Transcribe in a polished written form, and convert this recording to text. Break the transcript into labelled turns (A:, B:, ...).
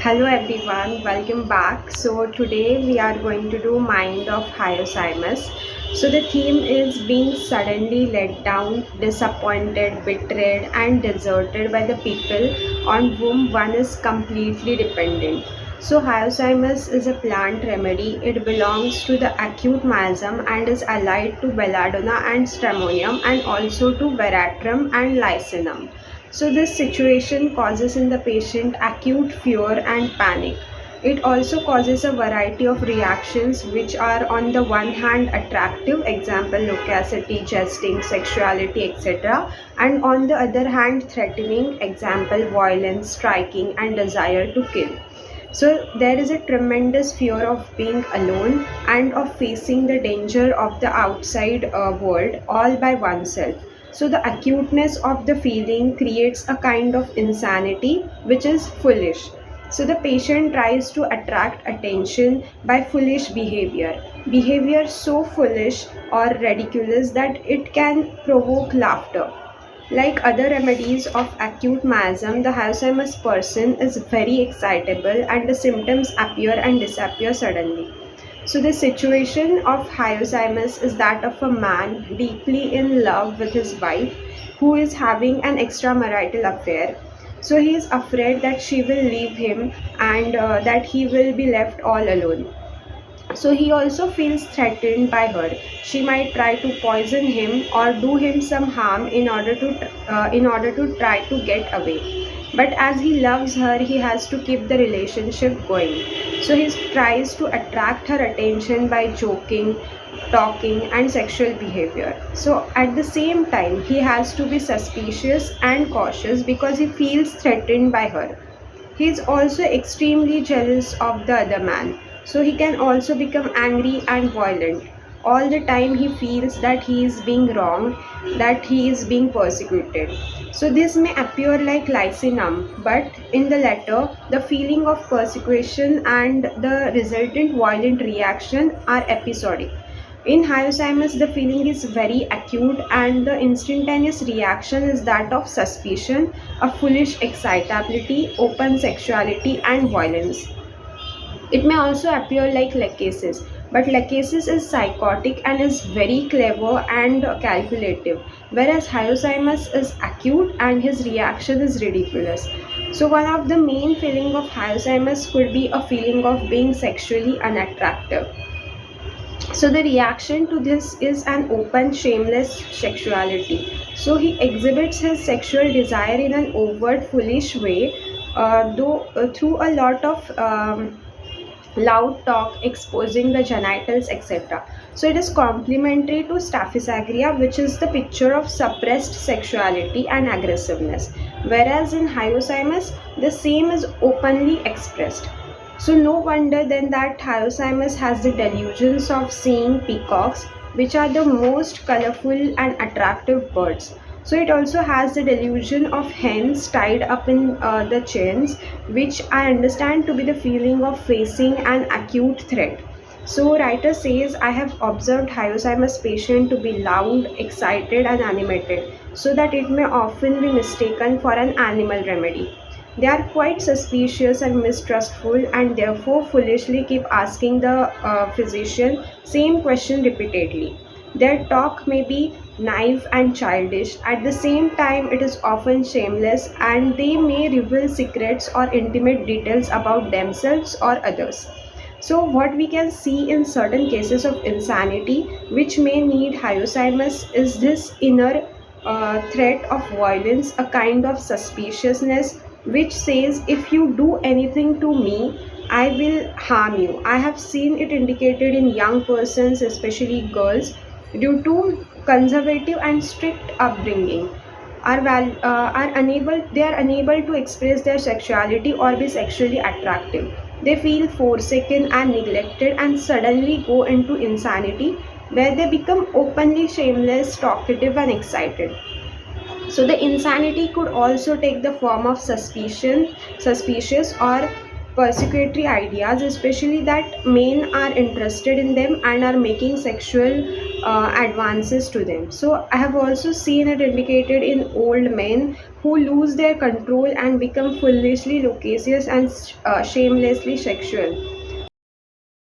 A: Hello everyone, welcome back. So today we are going to do Mind of Hyoscyamus. So the theme is being suddenly let down, disappointed, betrayed and deserted by the people on whom one is completely dependent. So Hyoscyamus is a plant remedy. It belongs to the acute miasm and is allied to belladonna and stramonium and also to veratrum and lycinum. So, this situation causes in the patient acute fear and panic. It also causes a variety of reactions which are, on the one hand, attractive, example, loquacity, jesting, sexuality, etc., and on the other hand, threatening, example, violence, striking, and desire to kill. So, there is a tremendous fear of being alone and of facing the danger of the outside world all by oneself. So, the acuteness of the feeling creates a kind of insanity which is foolish. So, the patient tries to attract attention by foolish behavior so foolish or ridiculous that it can provoke laughter. Like other remedies of acute miasm, the Hyoscyamus person is very excitable and the symptoms appear and disappear suddenly. So, the situation of Hyoscyamus is that of a man deeply in love with his wife who is having an extramarital affair. So, he is afraid that she will leave him and that he will be left all alone. So he also feels threatened by her. She might try to poison him or do him some harm in order to try to get away. But as he loves her, he has to keep the relationship going. So he tries to attract her attention by joking, talking, and sexual behavior. So at the same time, he has to be suspicious and cautious because he feels threatened by her. He is also extremely jealous of the other man, so he can also become angry and violent. All the time he feels that he is being wronged, that he is being persecuted. So this may appear like lycinum, but in the latter, the feeling of persecution and the resultant violent reaction are episodic. In Hyoscyamus, the feeling is very acute, and the instantaneous reaction is that of suspicion, a foolish excitability, open sexuality, and violence. It may also appear like lachesis, but lachesis is psychotic and is very clever and calculative, whereas Hyoscyamus is acute and his reaction is ridiculous. So, one of the main feeling of Hyoscyamus could be a feeling of being sexually unattractive. So the reaction to this is an open, shameless sexuality. So he exhibits his sexual desire in an overt, foolish way, though through a lot of loud talk exposing the genitals, etc. So it is complementary to staphysagria, which is the picture of suppressed sexuality and aggressiveness, whereas in Hyoscyamus the same is openly expressed. So no wonder then that Hyoscyamus has the delusions of seeing peacocks, which are the most colorful and attractive birds. So it also has the delusion of hens tied up in the chains, which I understand to be the feeling of facing an acute threat. So writer says, I have observed Hyoscyamus patient to be loud, excited and animated, so that it may often be mistaken for an animal remedy. They are quite suspicious and mistrustful and therefore foolishly keep asking the physician same question repeatedly. Their talk may be naive and childish. At the same time, it is often shameless and they may reveal secrets or intimate details about themselves or others. So, what we can see in certain cases of insanity, which may need Hyoscyamus, is this inner threat of violence, a kind of suspiciousness which says, if you do anything to me, I will harm you. I have seen it indicated in young persons, especially girls, due to conservative and strict upbringing. Are unable to express their sexuality or be sexually attractive. They feel forsaken and neglected and suddenly go into insanity where they become openly shameless, talkative, and excited. So the insanity could also take the form of suspicious or persecutory ideas, especially that men are interested in them and are making sexual advances to them. So I have also seen it indicated in old men who lose their control and become foolishly loquacious and shamelessly sexual.